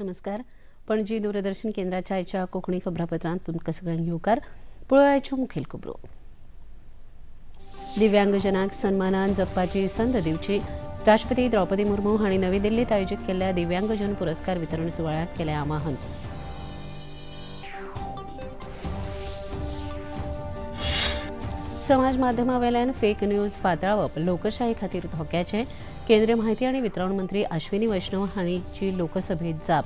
नमस्कार. पणजी दूरदर्शन केंद्राच्या आयच्या कोकणी खबरापत्रांत तुमकां सगळ्यांक येवकार. पळोवयाच्यो मुखेल खबरो. दिव्यांगजनांक सन्मानान जगपाची संद दिवची. राष्ट्रपती द्रौपदी मुर्मू हांणी नवी दिल्लीत आयोजीत केल्ल्या दिव्यांगजन पुरस्कार वितरण सुवाळ्यांत केलें आवाहन. समाज माध्यमावेल्यान फेक न्यूज पातळावप लोकशाही खातीर धोक्याचें. केंद्रीय म्हायती आनी वितरण मंत्री अश्विनी वैष्णव हांची लोकसभेत जाप.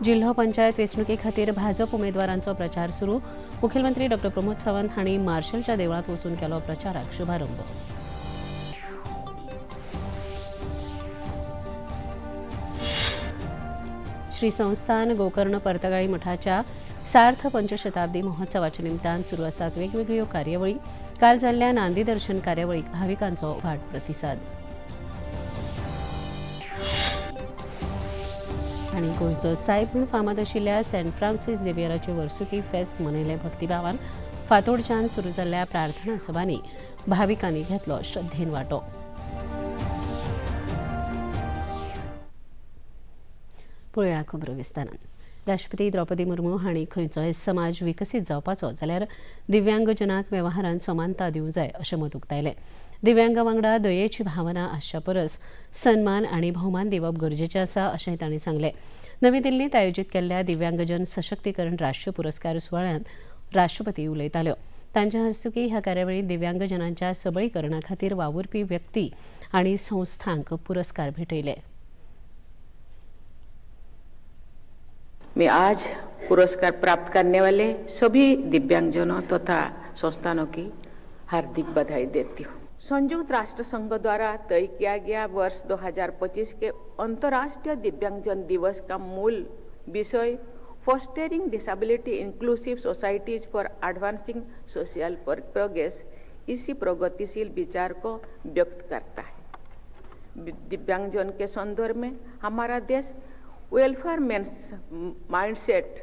जिल्हो पंचायत वेंचणुके खातीर भाजप उमेदवारांचो प्रचार सुरू. मुखेलमंत्री डॉ प्रमोद सावंत हांणी मार्शलच्या देवळांत वचून केलो प्रचाराक शुभारंभ. श्री संस्थान गोकर्ण पर्तगाळी मठाच्या सार्थ पंचशताब्दी महोत्सवाच्या निमतान सुरू आसात वेगवेगळ्यो कार्यावळी. काल जाल्ल्या नांदी दर्शन कार्यावळीक भाविकांचो वाट प्रतिसाद. आनी गोंयचो सायब म्हूण फामाद आशिल्ल्या सेंट फ्रांसीस झेवियराचे वर्सुकी फेस्त मनयले भक्तिभावान. फातोडच्यान सुरू जाल्ल्या प्रार्थना सभांनी भाविकांनी घेतलो श्रद्धेन वांटो. पळोवया खबरो विस्तारान. राष्ट्रपती द्रौपदी मुर्मू हांणी खंयचोय समाज विकसीत जावपाचो जाल्यार दिव्यांगजनांक वेव्हारांत समानता दिवंक जाय अशें मत उक्तायलें. दिव्यांगा वांगडा दयेची भावना आसच्या परस सन्मान आनी भोवमान दिवप गरजेचें आसा अशेंय तांणी सांगलें. नवी दिल्लींत आयोजीत केल्ल्या दिव्यांगजन सशक्तीकरण राष्ट्रीय पुरस्कार सुवाळ्यांत राष्ट्रपती उलयताल्यो. तांच्या हस्तुकीं ह्या कार्यावळींत दिव्यांगजनांच्या सबळीकरणा खातीर वावुरपी व्यक्ती आनी संस्थांक पुरस्कार भेटयले. मैं आज पुरस्कार प्राप्त करने वाले सभी दिव्यांगजनों तथा संस्थानों की हार्दिक बधाई देती हूँ। संयुक्त राष्ट्र संघ द्वारा तय किया गया वर्ष 2025 के अंतर्राष्ट्रीय दिव्यांगजन दिवस का मूल विषय fostering disability inclusive societies for advancing social progress इसी प्रगतिशील विचार को व्यक्त करता है। दिव्यांगजन के संदर्भ में हमारा देश वेलफेयर माइंडसेट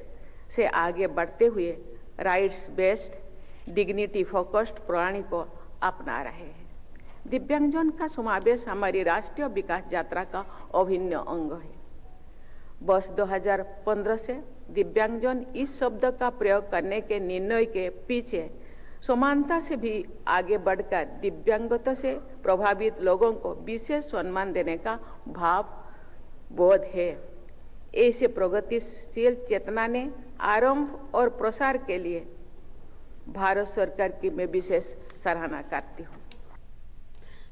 से आगे बढ़ते हुए राइट्स बेस्ड डिग्निटी फोकस्ड प्रणाली को अपना रहे हैं। दिव्यांगजन का समावेश हमारी राष्ट्रीय विकास यात्रा का अभिन्न अंग है। वर्ष 2015 से दिव्यांगजन इस शब्द का प्रयोग करने के निर्णय के पीछे समानता से भी आगे बढ़कर दिव्यांगता से प्रभावित लोगों को विशेष सम्मान देने का भाव बोध है। ऐसे प्रगतिशील चेतना ने आरंभ और प्रसार के लिए भारत सरकार की मैं विशेष सराहना करती हूँ.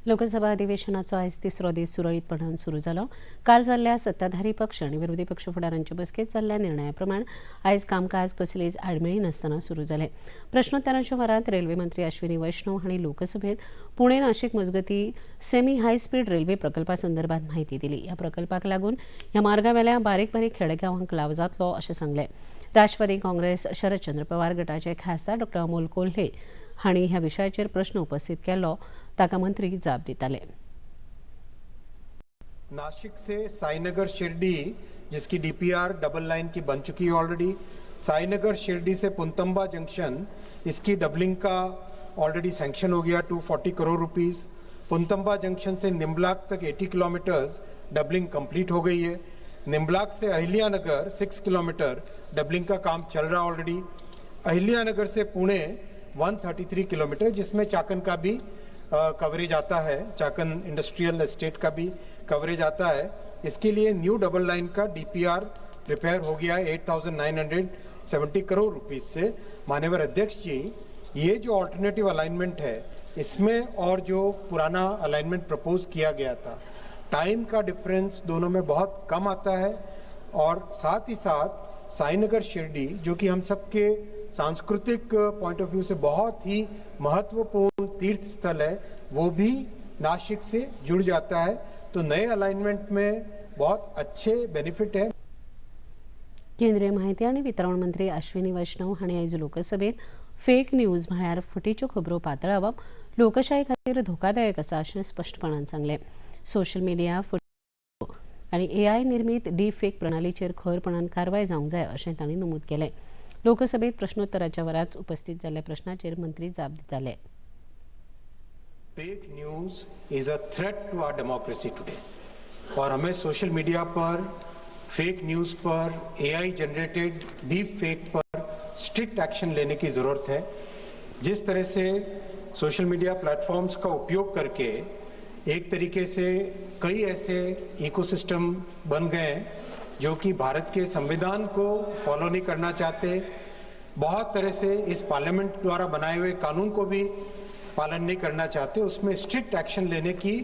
लोकसभा अधिवेशनाचो आयज तिसरो दीस सुरळीतपणान सुरू जालो. काल जाल्ल्या सत्ताधारी पक्ष आनी विरोधी पक्ष फुडाऱ्यांचे बसकेत जाल्ल्या निर्णया प्रमाण आयज कामकाज कसलीच आडमेळी नासतना सुरू जालें. प्रश्नोत्तराच्या वरांत रेल्वे मंत्री अश्विनी वैष्णव हांणी लोकसभेत पुणे नाशिक मजगती सेमी हाय स्पीड रेल्वे प्रकल्पा संदर्भात माहिती दिली. ह्या प्रकल्पाक लागून ह्या मार्गावेल्या बारीक बारीक खेडेगांवांक लाव जातलो अशें सांगलें. राष्ट्रवादी काँग्रेस शरदचंद्र पवार गटाचे खासदार डॉ अमोल कोल्हे हांणी ह्या विशयाचेर प्रश्न उपस्थित केल्लो. ताका मंत्री जाप दिताले. नासिक से साईनगर शिरडी जिसकी डीपीआर डबल लाइन की बन चुकी है ऑलरेडी. साईनगर शिरडी से पुनतंबा जंक्शन इसकी डबलिंग का ऑलरेडी सैंक्शन हो गया 240 करोड़ रुपीस. पुनतंबा जंक्शन से निम्बलाक तक 80 किलोमीटर्स डबलिंग कंप्लीट हो गई है. निम्बलाक से अहिल्यानगर 6 किलोमीटर डबलिंग का काम चल रहा ऑलरेडी. अहिल्यानगर से पुणे 133 किलोमीटर जिसमें चाकन का भी कवरेज आता है, चाकन इंडस्ट्रियल एस्टेट का भी कवरेज आता है. इसके लिए न्यू डबल लाइन का डीपीआर प्रिपेयर हो गया 8,970 करोड़ रुपीस से. माननीय अध्यक्ष जी, ये जो ऑल्टरनेटिव अलाइनमेंट है इसमें और जो पुराना अलाइनमेंट प्रपोज किया गया था, टाइम का डिफरेंस दोनों में बहुत कम आता है. और साथ ही साथ साईनगर शिरडी जो कि हम सबके सांस्कृतिक पॉइंट ऑफ व्यू से बहुत ही महत्वपूर्ण तीर्थ स्थल है, वो भी नासिक से जुड़ जाता है. तो नए अलाइनमेंट में बहुत अच्छे बेनिफिट है. केंद्रीय माहिती आनी वितरण मंत्री अश्विनी वैष्णव हांणी आयज लोकसभेत फेक न्यूज म्हळ्यार फुटीच्यो खबरो पातळावप लोकशाही खातीर धोकादायक आसा अशें स्पश्टपणान सांगलें. सोशल मिडिया आनी एआय निर्मीत डी फेक प्रणालीचेर खरपणान कारवाय जावंक जाय अशें तांणी नमूद केलें. लोकसभेत प्रश्नोत्तराच्या वरात उपस्थित जाल्ल्या प्रश्नाचेर मंत्री जाप दिताले. Fake news is a threat to our democracy today और हमें सोशल मीडिया पर फेक न्यूज पर एआई जनरेटेड डीप फेक पर स्ट्रिक्ट एक्शन लेने की जरूरत है। जिस तरह से सोशल मीडिया प्लेटफॉर्म्स का उपयोग करके एक तरीके से कई ऐसे इकोसिस्टम बन गए हैं जो कि भारत के संविधान को फॉलो नहीं करना चाहते, बहुत तरह से इस पार्लियामेंट द्वारा बनाए हुए कानून को भी पालन नहीं करना चाहते, उसमें स्ट्रिक्ट एक्शन लेने की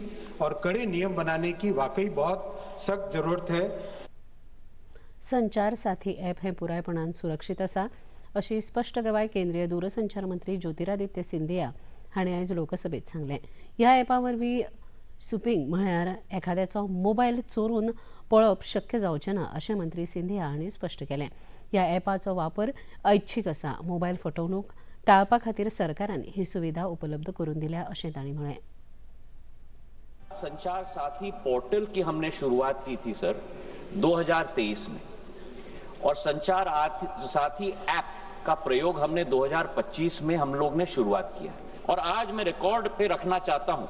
और कड़े नियम बनाने की वाकई बहुत सख्त जरूरत है। संचार साथी ॲप हे पुरायपणान सुरक्षीत आसा अशी स्पष्ट गवाय केंद्रीय दूरसंचार मंत्री ज्योतिरादित्य सिंधिया हाणें आयज लोकसभेत सांगलें। ह्या ॲपा वरवीं सुपिंग म्हळ्यार एखाद्याचो मोबायल चोरून पळप शक्य जावचें ना अशें मंत्री सिंधिया हांणी स्पश्ट केलें। ह्या ॲपाचो वापर ऐच्छिक आसा। मोबायल फटवणूक टाळपा खातीर सरकारान ही सुविधा उपलब्ध करून दिल्या अशें तांणी म्हळें। संचार साथी पोर्टल की हमने शुरुआत की थी सर 2023 में और संचार साथी ऐप का प्रयोग हमने 2025 में हम लोग ने शुरुआत किया और आज मैं रिकॉर्ड पे रखना चाहता हूं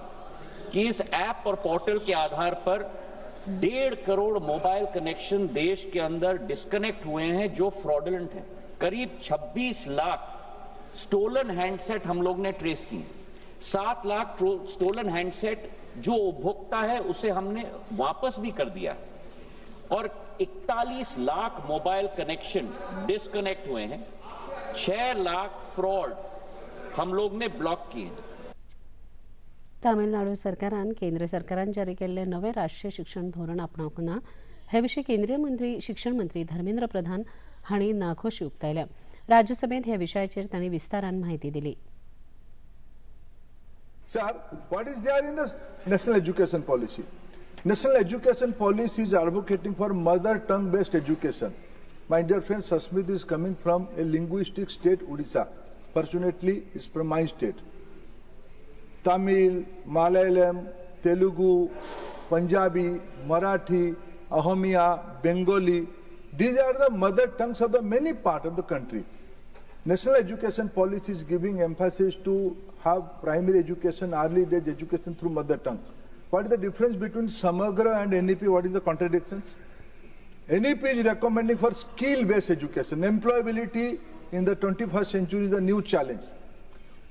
कि इस ऐप और पोर्टल के आधार पर 1.5 करोड़ मोबाइल कनेक्शन देश के अंदर डिस्कनेक्ट हुए हैं जो फ्रॉडुलेंट हैं। करीब 26 लाख स्टोलन हैंडसेट हम लोग ने ट्रेस किए। 7 लाख स्टोलन हैंडसेट जो उपभोक्ता है उसे हमने वापस भी कर दिया और 41 लाख मोबाइल कनेक्शन डिस्कनेक्ट हुए हैं। 6 लाख फ्रॉड हम लोग ने ब्लॉक किए। तामिळनाडू सरकारान केंद्र सरकारान जारी केल्ले नवे राष्ट्रीय शिक्षण धोरण आपणावंक ना हे विशीं केंद्रीय शिक्षण मंत्री धर्मेंद्र प्रधान हांणी नाखोशी उक्तायल्या। राज्यसभेत ह्या विशयाचेर तांणी विस्तारान म्हायती दिली। Sir, what is there in the national education policy? National education policy is advocating for mother tongue based education. My dear friend Sasmit is coming from a linguistic state, Odisha. Fortunately, it's from my state. Tamil, Malayalam, Telugu, Punjabi, Marathi, Ahomia, Bengali, these are the mother tongues of the many parts of the country. National education policy is giving emphasis to have primary education, early age education through mother tongue. What is the difference between Samagra and NEP? What is the contradictions? NEP is recommending for skill-based education. Employability in the 21st century is a new challenge.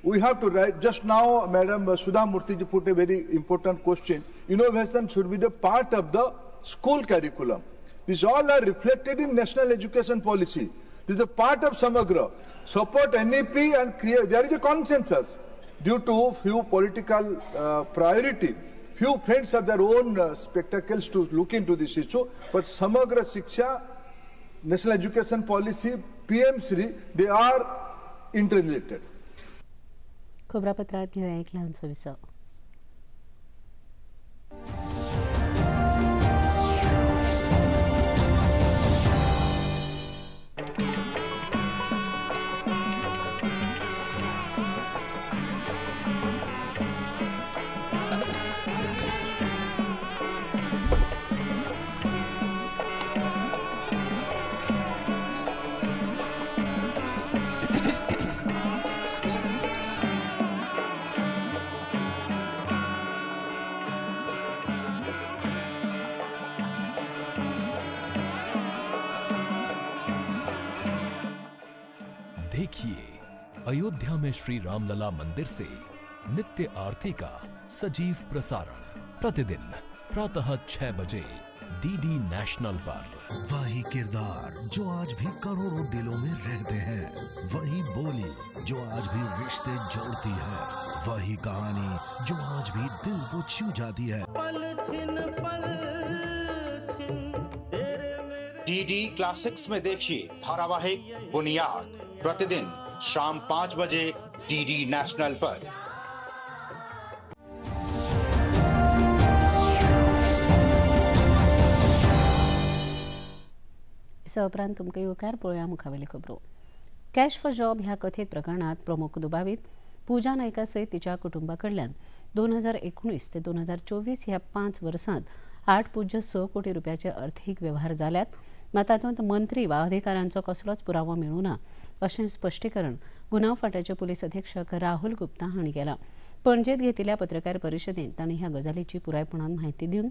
We have to write, just now Madam Sudha Murthy ji put a very important question. Innovation should be the part of the school curriculum. These all are reflected in national education policy. This is a part of Samagra. Support NEP and create, there is a consensus. Due to few political priority, few friends have their own spectacles to look into this issue, but Samagra Shiksha, national education policy, PM Shri, they are interrelated. खबरापत्रात घेऊया एक लहानसो विसव। देखिए अयोध्या में श्री रामलला मंदिर से नित्य आरती का सजीव प्रसारण प्रतिदिन प्रातः 6 बजे डीडी नेशनल पर। वही किरदार जो आज भी करोड़ों दिलों में रहते हैं, वही बोली जो आज भी रिश्ते जोड़ती है, वही कहानी जो आज भी दिल को छू जाती है। डीडी क्लासिक्स में देखिए धारावाहिक बुनियाद प्रतिदिन शाम 5 बजे डीडी नेशनल पर। उपरांत तुमकां येवकार पळोवया मुखावेली खबरो। कॅश फॉर जॉब ह्या कथीत प्रकरणात प्रमुख दुबावीत पूजा नायका सयत तिच्या कुटुंबा कडल्यान 2019 ते 2024 ह्या 5 वर्सांत 8.6 कोटी रुपयाचे अर्थीक वेव्हार जाल्यात, मात तातूंत मंत्री वा अधिकाऱ्यांचो कसलोच पुरावो मेळूं ना अशें स्पश्टीकरण गुन्यांव फांट्याचे पुलीस अधीक्षक राहुल गुप्ता हांणी केलां। पणजेत घेतिल्ल्या पत्रकार परिशदेंत तांणी ह्या गजालीची पुरायपणान म्हायती दिवन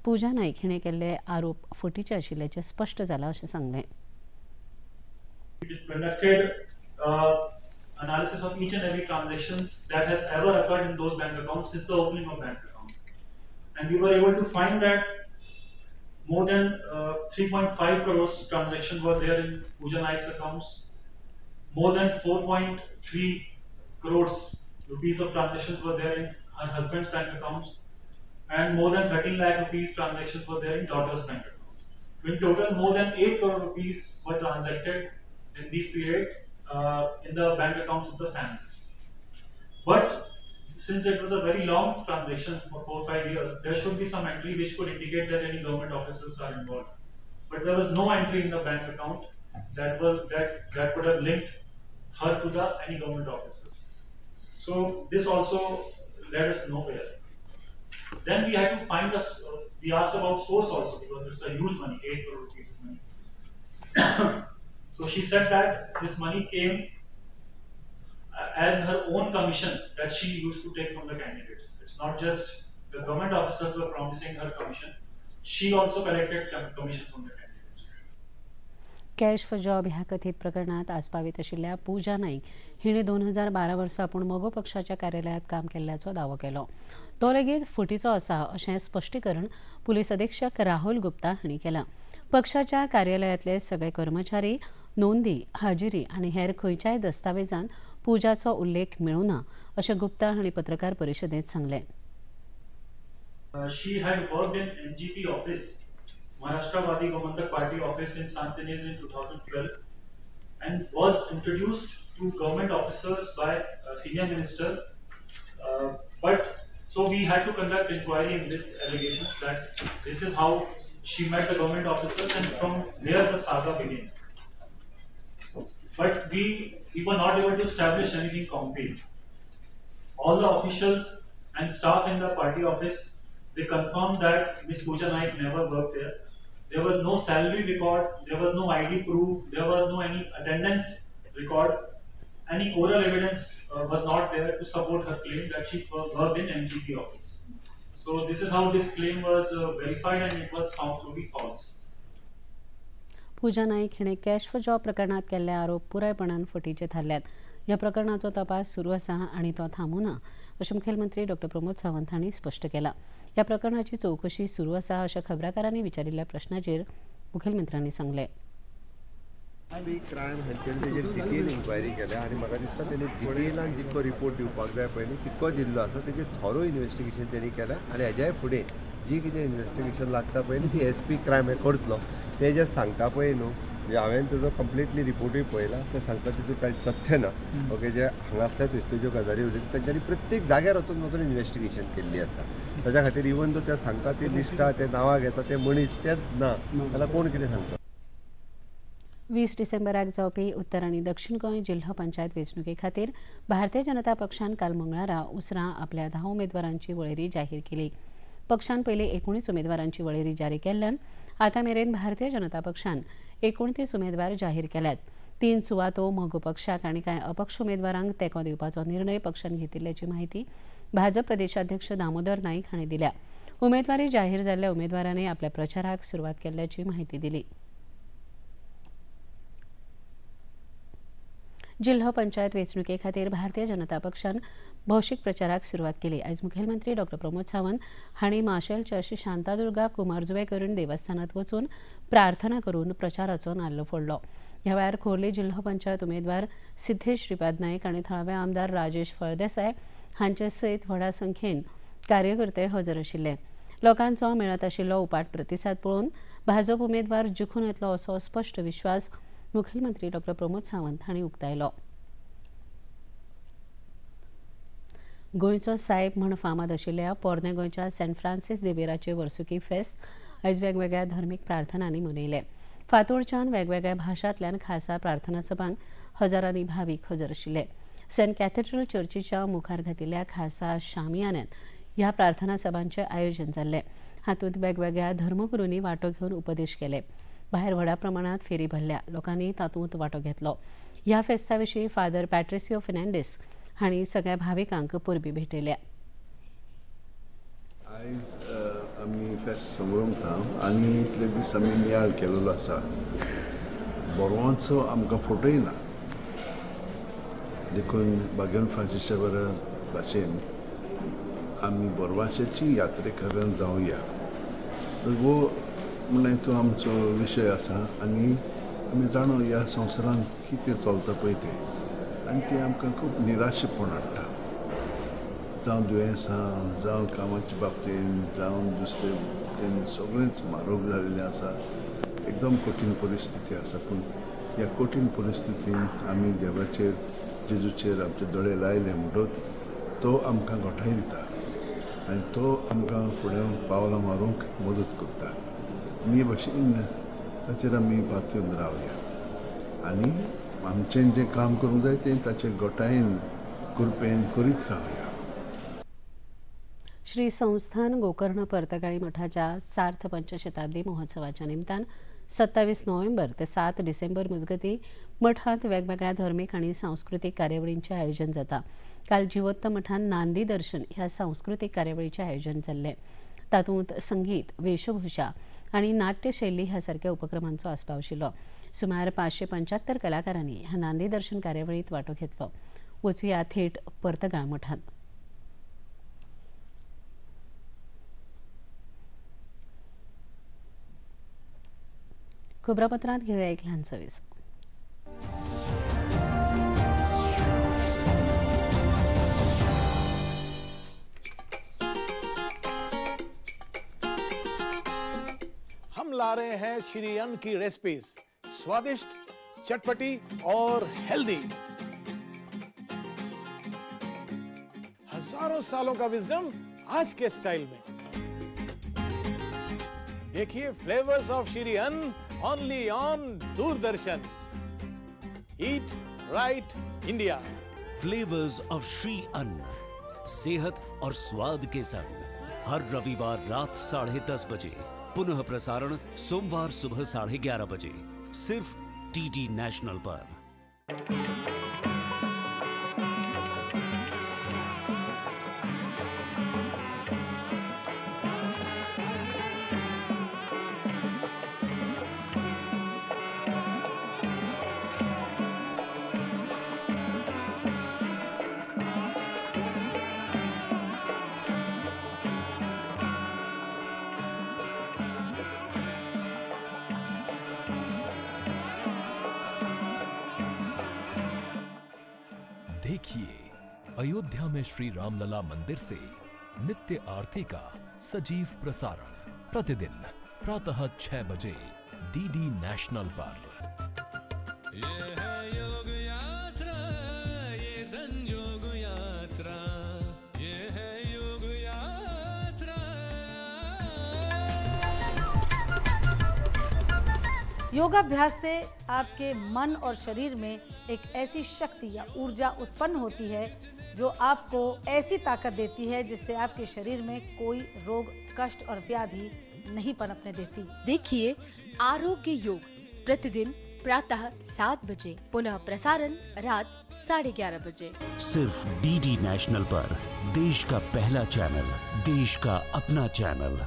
पुजा नाईक हिणें केल्ले आरोप फटीचे आशिल्ल्याचें स्पश्ट जालां अशें सांगलें. Conducted analysis of each and every transactions that has ever occurred in those bank accounts since the opening of bank account, and we were able to find that more than 3.5 crores transactions were there in Pooja Naik's accounts. More than 4.3 crores rupees of transactions were there in her husband's bank accounts, and more than 13 lakh rupees transactions were there in daughter's bank accounts. In total, more than 8 crore rupees were transacted in this period in the bank accounts of the families. But since it was a very long transaction for 4-5 years, there should be some entry which could indicate that any government officers are involved. But there was no entry in the bank account that could have linked her to any government officers. So this also led us nowhere. Then we had to find we asked about source also, because it's a huge money, 8 crore rupees of money. So she said that this money came as her own commission that she used to take from the candidates. It's not just the government officers were promising her commission. She also collected commission from the candidates. Cash for job ह्या कथीत प्रकरणात आस्पावीत आशिल्ल्या पूजा नाईक हिणें 2012 वर्सा आपूण मोगो पक्षाच्या कार्यालयात काम केल्ल्याचो दावो केलो. तो लेगीत फुटीचो आसा अशें स्पश्टीकरण पुलीस अधीक्षक राहुल गुप्ता हांणी केलां. पक्षाच्या कार्यालयांतले सगळे कर्मचारी नोंदी, हाजिरी आनी हेर खंयच्याय दस्तावेजांत पुजाचो उल्लेख मेळूना अशें गुप्ता हांणी पत्रकार परिशदेंत सांगलें. She had worked in NGP office, Maharashtra Gomantak Party office in Santinez in 2012, and was introduced to government officers by a senior minister. But so we had to conduct inquiry in this allegations that this is how she met the government officers, and from there the saga began. But we were not able to establish anything concrete. All the officials and staff in the party office, they confirmed that Ms. Pooja Naik never worked there. There was no salary record, there was no ID proof, there was no any attendance record. Any oral evidence was not there to support her claim that she worked in NGP office. So this is how this claim was verified, and it was found to be false. पूजा नाईक हिणें cash for job प्रकरणात केल्ले आरोप पुरायपणान फटीचे थारल्यात. ह्या प्रकरणाचो तपास सुरू आसा आनी तो थांबूना अशें मुखेलमंत्री डॉ प्रमोद सावंत हांणी स्पश्ट केलां. ह्या प्रकरणाची चवकशी सुरू आसा अशें खबराकारांनी विचारिल्ल्या प्रस्नाचेर मुखेलमंत्र्यांनी सांगलें. क्रायम हांचेर तेजेर डिटेल इन्क्वायरी केल्या आनी म्हाका दिसता तेणी डिटेलान जितको रिपोर्ट दिवपाक जाय पळय तितको दिल्लो आसा. तेजेर थॉरो इन्वेस्टिगेशन तेणी केल्या आनी हेज्याय फुडें जी कितें इन्वेस्टिगेशन लागता पळय ती SP क्रायम हे करतलो. ते जे सांगता पळय न्हू, म्हणजे हांवें तुजो कंप्लिटली रिपोर्टूय पळयला, ते सांगता तितून कांय तथ्य ना. ओके, जे हांगासल्या तुज्यो गजाली उलयता तेंच्यांनी प्रत्येक जाग्यार वचून इन्वेस्टिगेशन केल्ली आसा. ताच्या खातीर इवन तो ते सांगता ती लिस्टां ते नांवां घेता ते मनीस तेच ना जाल्यार कोण कितें सांगता. 20 डिसेंबराक जावपी उत्तर आनी दक्षिण गोंय जिल्हा पंचायत वेंचणुके खातीर भारतीय जनता पक्षान काल मंगळारा उसरां आपल्या 10 उमेदवारांची वळेरी जाहीर केली. पक्षान पयली 19 उमेदवारांची वळेरी जारी केल्ल्यान आतां मेरेन भारतीय जनता पक्षान 29 उमेदवार जाहीर केल्यात. 3 सुवातो मोगो पक्षाक आनी कांय अपक्ष उमेदवारांक तेंको दिवपाचो निर्णय पक्षान घेतिल्ल्याची माहिती भाजप प्रदेशाध्यक्ष दामोदर नाईक हांणी दिल्या. उमेदवारी जाहीर जाल्ल्या उमेदवारांनी आपल्या प्रचाराक सुरवात केल्ल्याची माहिती दिली. जिल्हा पंचायत वेंचणुके खातीर भारतीय जनता पक्षान भौशीक प्रचाराक सुरवात केली. आयज मुखेलमंत्री डॉ प्रमोद सावंत हांणी माशेलच्या श्री शांतादुर्गा कुमारजुवेकरण देवस्थानात वचून प्रार्थना करून प्रचाराचो नाल्ल फोडलो. ह्या वेळार खोर्ली जिल्हा पंचायत उमेदवार सिद्धेश श्रीपाद नाईक आनी थळावे आमदार राजेश फळदेसाय हांचे सयत व्हडा संख्येन कार्यकर्ते हजर आशिल्ले. लोकांचो मेळत आशिल्लो उपाट प्रतिसाद पळोवन भाजप उमेदवार जिखून येतलो असो स्पश्ट विश्वास मुखेलमंत्री डॉ प्रमोद सावंत हांणी उक्तायलो. गोंयचो साहेब म्हूण फामाद आशिल्ल्या पोरने गोंयच्या सेंट फ्रांसीस झेवियराचे वर्सुकी फेस्त आयज वेगवेगळ्या धर्मीक प्रार्थनांनी मनयले. फातोरच्यान वेगवेगळ्या भाशांतल्यान खासा प्रार्थना सभांक हजारांनी भावीक हजर आशिल्ले. सेंट कॅथेड्रल चर्चीच्या मुखार घातिल्ल्या खासा शामियान्यांत ह्या प्रार्थना सभांचें आयोजन जाल्लें. हातूंत वेगवेगळ्या धर्मगुरूंनी वांटो घेवन उपदेश केले. भायर व्हडा प्रमाणात फेरी भरल्या. लोकांनी तातूंत वांटो घेतलो. ह्या फेस्ता विशीं फादर पॅट्रिसियो फेर्नांडीस हांणी सगळ्या भाविकांक परबी भेटयल्या. आयज आमी फेस्त समोरता आनी इतले दीस आमी नियाळ केलेलो आसा. बोरवांचो आमकां फोटोय ना. देखून भगवान फ्रांसिसा भाशेन आमी बोरवांचेची यात्रेकरण जावया. वो म्हणल्यार तो आमचो विशय आसा आनी आमी जाणो ह्या संवसारांत कितें चलता पळय तें आनी तें आमकां खूब निराशेपण हाडटा. जावं दुयेंसां जावं कामाच्या बाबतीन जावं दुसरे बाबतीन सगळेंच म्हारग जाल्लें आसा. एकदम कठीण परिस्थिती आसा. पूण ह्या कठीण परिस्थितीन आमी देवाचेर जेजूचेर आमचे दोळे लायले म्हणटच तो आमकां घोटाय दिता आनी तो आमकां फुडें पावलां मारूंक मदत करता. हे भाशेन ताचेर आमी पातून रावया आनी आमचें जें काम करूंक जाय तें ताचे घोटायेन कृपेन करीत रावया. श्री संस्थान गोकर्ण पर्तगाळी मठाच्या सार्थ पंचशताब्दी महोत्सवाच्या निमतान 27 नोव्हेंबर ते 7 डिसेंबर मजगती मठांत वेगवेगळ्या धर्मीक आनी सांस्कृतीक कार्यावळींचें आयोजन जाता. काल जिवोत्तम मठांत नांदी दर्शन ह्या सांस्कृतीक कार्यावळीचें आयोजन जाल्लें. तातूंत संगीत, वेशभूषा आनी नाट्य शैली ह्या सारक्या उपक्रमांचो आस्पाव आशिल्लो. सुमार 575 कलाकारांनी ह्या नांदी दर्शन कार्यावळींत वांटो घेतलो. वचूया थेट पर्तगाळ मठांत. खबरापत्रांत घेऊया एक ल्हानसो विसो. हम ला रहे हैं श्री अन्न की रेसिपीज, स्वादिष्ट, चटपटी और हेल्दी. हजारों सालों का विजडम आज के स्टाइल में. देखिए फ्लेवर्स ऑफ श्री अन्न only on Doordarshan. Eat right India. Flavours of Shri अन्न, सेहत और स्वाद के संग हर रविवार रात 10:30 बजे. पुनः प्रसारण सोमवार सुबह 11:30 बजे सिर्फ डीडी नेशनल पर. देखिए अयोध्या में श्री रामलला मंदिर से नित्य आरती का सजीव प्रसारण प्रतिदिन प्रातः 6 बजे डीडी नेशनल पर. ये है योग यात्रा, ये संयोग यात्रा, ये है योग यात्रा. योगाभ्यास से आपके मन और शरीर में एक ऐसी शक्ति या ऊर्जा उत्पन्न होती है जो आपको ऐसी ताकत देती है जिससे आपके शरीर में कोई रोग, कष्ट और व्याधि नहीं पनपने देती. देखिए आरोग्य योग प्रतिदिन प्रातः 7 बजे, पुनः प्रसारण रात 11:30 बजे. सिर्फ डीडी नेशनल पर. देश का पहला चैनल, देश का अपना चैनल.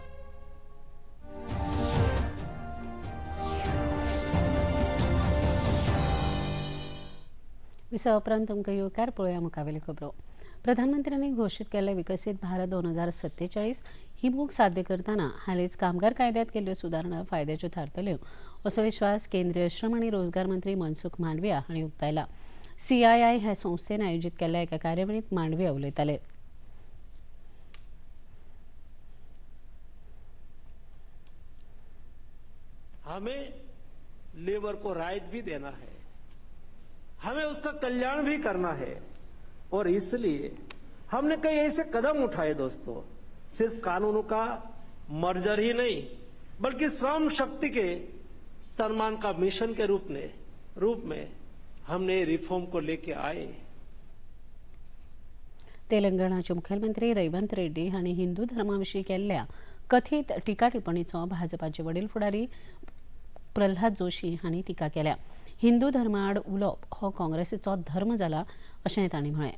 विसा उपरांत तुमकां येवकार पळोवया मुखावेल्यो खबरो. प्रधानमंत्र्यांनी घोशीत केल्ले विकसीत भारत 2047 ही मोख साध्य करतना हालींच कामगार कायद्यांत केल्ल्यो सुदारणा फायद्याच्यो थारतल्यो असो विश्वास केंद्रीय श्रम आनी रोजगार मंत्री मनसुख मांडविया हांणी उक्तायला. CII ह्या संस्थेन आयोजीत केल्ल्या एका कार्यावळींत मांडविया उलयताले. हमें लेबर को राइट भी देना है, हमें उसका कल्याण भी करना है और इसलिए हमने कई ऐसे कदम उठाए दोस्तों. सिर्फ कानूनों का मर्जर ही नहीं बल्कि श्रम शक्ति के सम्मान का मिशन के रूप में हमने रिफॉर्म को लेके आए. तेलंगणाचे मुखेलमंत्री रेवंत रेड्डी हांणी हिंदू धर्माविशीं केल्ल्या कथीत टिका टिप्पणीचो भाजपाचे वडील फुडारी प्रल्हाद जोशी हांणी टिका केल्या. हिंदू धर्माआड उलोवप हो काँग्रेसीचो धर्म जाला अशेंय तांणी म्हळें.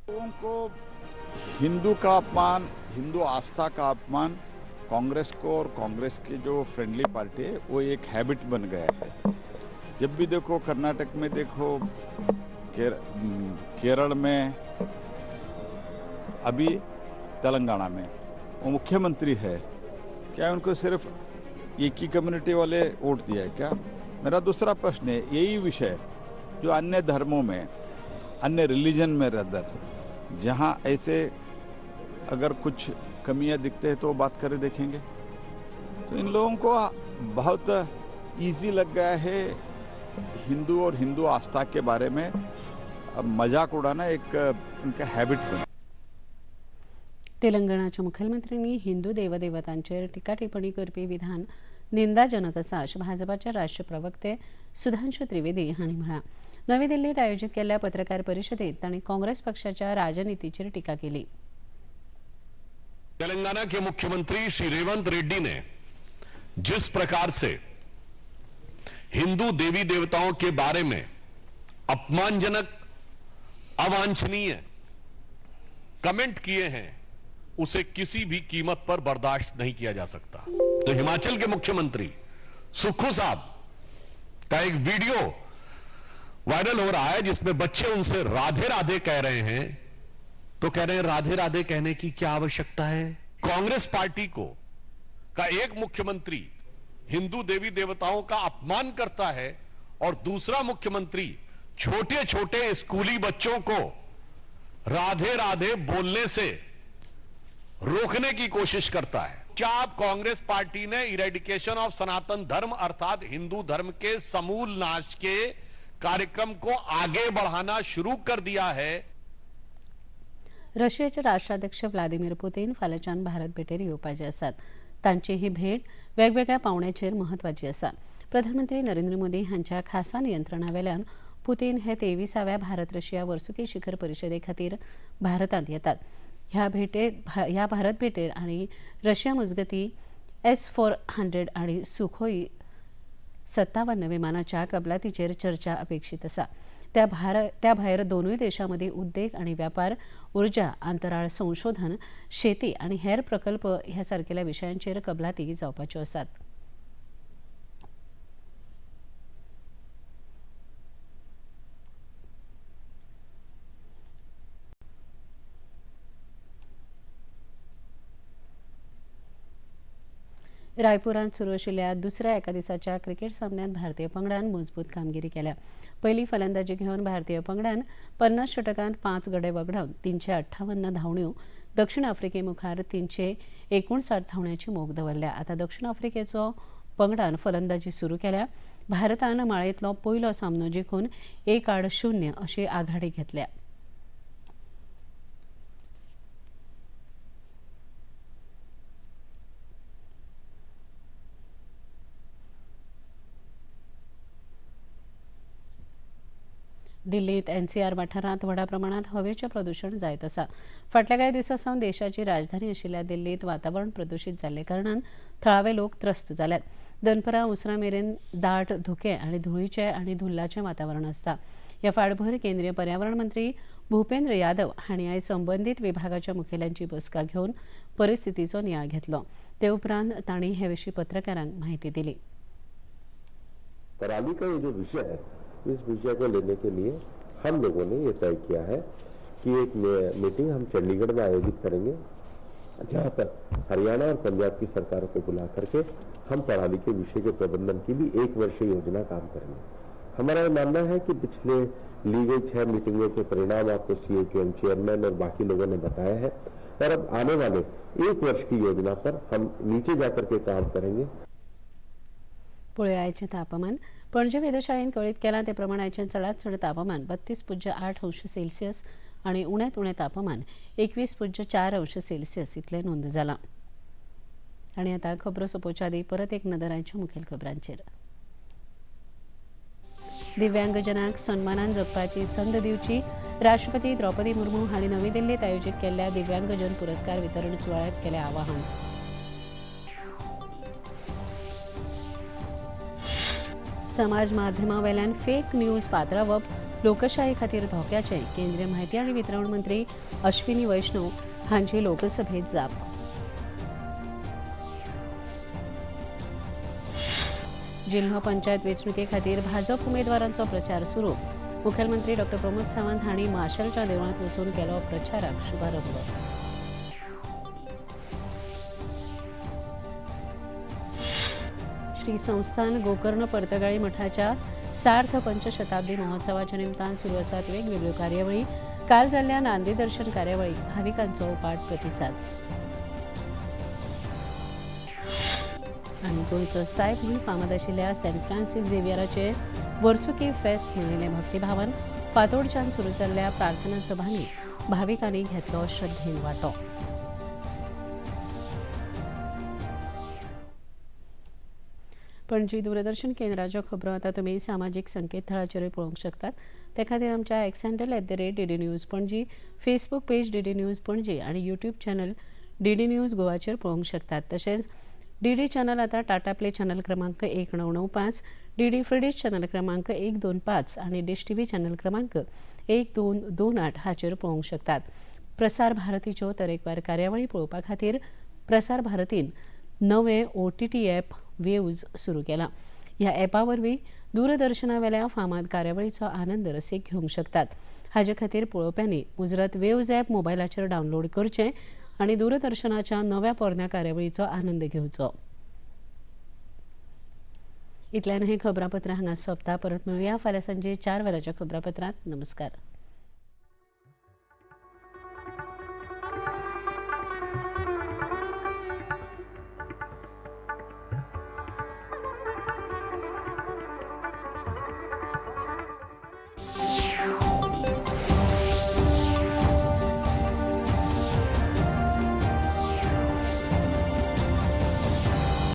लोगों को हिंदू का अपमान, हिंदू आस्था का अपमान कांग्रेस को और कांग्रेस के जो फ्रेंडली पार्टी है वो एक हैबिट बन गया है। जब भी देखो, कर्नाटक में देखो, केरल में, अभी तेलंगाना में वो मुख्यमंत्री है, क्या उनको सिर्फ एक ही कम्युनिटी वाले वोट दिया है क्या? मेरा दूसरा प्रश्न है यही विषय जो अन्य धर्मों में, अन्य रिलीजन में रदर जहां ऐसे अगर कुछ कमियां दिखते हैं तो बात करें देखेंगे। तो इन लोगों को बहुत इजी लग गया है हिंदू और हिंदू आस्था के बारे में मजाक उडाना एक उनका हॅबिट बन। तेलंगणाच्या मुख्यमंत्र्यांनी हिंदू देवदेवतांचेर टिका टिप्पणी करपी विधान निंदाजनक आसा अशें भाजपाचे राष्ट्रीय प्रवक्ते सुधांशु त्रिवेदी हांणी म्हळां। नवी दिल्लीत आयोजित केल्ल्या पत्रकार परिशदेत तांणी काँग्रेस पक्षाच्या राजनितीचेर टिका केली। तेलंगाना के मुख्यमंत्री श्री रेवंत रेड्डी ने जिस प्रकार से हिंदू देवी देवताओं के बारे में अपमानजनक, अवांछनीय कमेंट किए हैं, उसे किसी भी कीमत पर बर्दाश्त नहीं किया जा सकता। तो हिमाचल के मुख्यमंत्री सुक्खू साहब का एक वीडियो वायरल हो रहा है जिसमें बच्चे उनसे राधे राधे कह रहे हैं, तो कह रहे हैं राधे राधे कहने की क्या आवश्यकता है? कांग्रेस पार्टी को का एक मुख्यमंत्री हिंदू देवी देवताओं का अपमान करता है और दूसरा मुख्यमंत्री छोटे छोटे स्कूली बच्चों को राधे राधे बोलने से रोकने की कोशिश करता है। क्या आप कांग्रेस पार्टी ने इरेडिकेशन ऑफ सनातन धर्म अर्थात हिंदू धर्म के समूल नाश के कार्यक्रम को आगे बढ़ाना शुरू कर दिया है? रशियाचे राष्ट्राध्यक्ष व्लादिमीर पुतीन फाल्याच्यान भारत भेटेर येवपाचे आसात। तांची ही भेट वेगवेगळ्या पावंड्याचेर म्हत्वाची आसा। प्रधानमंत्री नरेंद्र मोदी हांच्या खासा नियंत्रणावेल्यान पुतीन हे 23व्या भारत रशिया वर्सुकी शिखर परिशदे खातीर भारतांत येतात। ह्या भारत भेटेर आणि रशिया मजगती S-400 आणि सुखोई 57 विमानाच्या कबलातीचेर चर्चा अपेक्षित आसा। त्या भायर दोनूय देशांमदी उद्देग आणि व्यापार, ऊर्जा, अंतराळ संशोधन, शेती आणि हेर प्रकल्प ह्या सारकेल्या विशयांचेर कबलाती जावपाच्यो आसात। रायपुरांत सुरू आशिल्ल्या दुसऱ्या एका दिसाच्या क्रिकेट सामन्यांत भारतीय पंगडान मजबूत कामगिरी केल्या। पयली फलंदाजी घेवन भारतीय पंगडान 50 षटकांत 5 गडे वगडावन 358 धांवड्यो दक्षिण आफ्रिकेमुखार 359 धांवड्यांची मोख दवरल्या। आता दक्षिण आफ्रिकेचो पंगडान फलंदाजी सुरू केल्या। भारतान माळेंतलो पयलो सामनो जिखून 1-0 अशी आघाडी घेतल्या। दिल्लीत NCR वाठारांत व्हडा प्रमाणात हवेचें प्रदूषण जायत आसा। फाटल्या कांय दिसांसावन देशाची राजधानी आशिल्ल्या दिल्लीत वातावरण प्रदूषित जाल्ले कारणान थळावे लोक त्रस्त जाल्यात। दनपरां उसरां मेरेन दाट धुके आनी धुळीचें आनी धुल्लाचें वातावरण आसता। ह्या फाटभूंयेर केंद्रीय पर्यावरण मंत्री भूपेंद्र यादव हांणी आयज संबंदीत विभागाच्या मुखेल्यांची बसका घेवन परिस्थितीचो नियाळ घेतलो। ते उपरांत तांणी हे विशीं पत्रकारांक माहिती दिली। पराली का ये जो विषय है, इस विषय को लेने के लिए हम लोगों ने ये तय किया है कि एक मीटिंग हम चंडीगढ़ में आयोजित करेंगे, जहां पर हरियाणा और पंजाब की सरकारों को बुला करके हम पराली के विषय के प्रबंधन की भी 1 वर्षीय योजना काम करेंगे। हमारा ये मानना है कि पिछले ली गई 6 मीटिंगों के परिणाम आपको CAQM चेयरमैन और बाकी लोगों ने बताया है, और अब आने वाले 1 वर्ष की योजना पर हम नीचे जाकर के काम करेंगे। पळय आयचें तापमान। पणजे वेधशाळेन कळीत केलां ते प्रमाण आयचें चडांत चड तापमान 32.8 अंश सेल्सियस आनी उण्यांत उणें तापमान 21.4 अंश सेल्सियस इतलें नोंद जालां। आनी आतां खबरो सोंपोवचे आदीं परत एक नदर आयच्या मुखेल खबरांचेर। दिव्यांगजनांक सन्मानान जगपाची संद दिवची, राष्ट्रपती द्रौपदी मुर्मू हांणी नवी दिल्लीत आयोजीत केल्ल्या दिव्यांगजन पुरस्कार वितरण सुवाळ्यात केलें आवाहन। समाज माध्यमावेल्यान फेक न्यूज पातळावप लोकशाही खातीर धोक्याचे केंद्रीय माहिती आणि वितरण मंत्री अश्विनी वैष्णव हांची लोकसभेत जाप. जिल्हा पंचायत वेंचणुके खातीर भाजप उमेदवारांचो प्रचार सुरू. मुखेलमंत्री डॉ. प्रमोद सावंत हांणी माशेलच्या देवळांत वचून केलो प्रचाराक शुभारंभ. श्री संस्थान गोकर्ण पर्तगाळी मठाच्या सार्थ पंचशताब्दी महोत्सवाच्या निमतान सुरू आसात वेगवेगळ्यो कार्यावळी. काल जाल्ल्या नांदी दर्शन कार्यावळीक भाविकांचो उपाट प्रतिसाद. आनी गोंयचो सायब म्हूण फामाद आशिल्ल्या सेंट फ्रांसीस झेवियराचे वर्सुकी फेस्त मनयले भक्तिभावान. फातोडच्यान सुरू जाल्ल्या प्रार्थना सभांनी भाविकांनी घेतलो श्रद्धेन वांटो. पणजी दूरदर्शन केंद्राच्यो खबरो आतां तुमी सामाजीक संकेतथळाचेरूय पळोवंक शकतात. ते खातीर आमच्या x handle @DD news Panaji, Facebook page DD news Panaji आनी यूट्यूब चॅनल DD न्यूज गोवाचेर पळोवंक शकतात. तशेंच DD चॅनल आतां टाटा प्ले चॅनल क्रमांक 1995, DD फ्री डिश चॅनल क्रमांक 125 आनी डिश TV चॅनल क्रमांक 1228 हाचेर पळोवंक शकतात. प्रसार भारतीच्यो तरेकवार कार्यावळी पळोवपा खातीर प्रसार भारतीन नवें OTT ॲप वेव्ज सुरू केला. ह्या ॲपा वरवीं दूरदर्शना वेल्या फामाद कार्यावळीचो आनंद रसीक घेवंक शकतात. हाचे खातीर पळोवप्यांनी मुजरत वेव्ज ॲप मोबायलाचेर डावनलोड करचें आनी दूरदर्शनाच्या नव्या पोरन्या कार्यावळीचो आनंद घेवचो. इतल्यान हें खबरापत्र हांगा सोंपता. परत मेळुया फाल्यां सांजे 4 वरांच्या खबरापत्रांत. नमस्कार.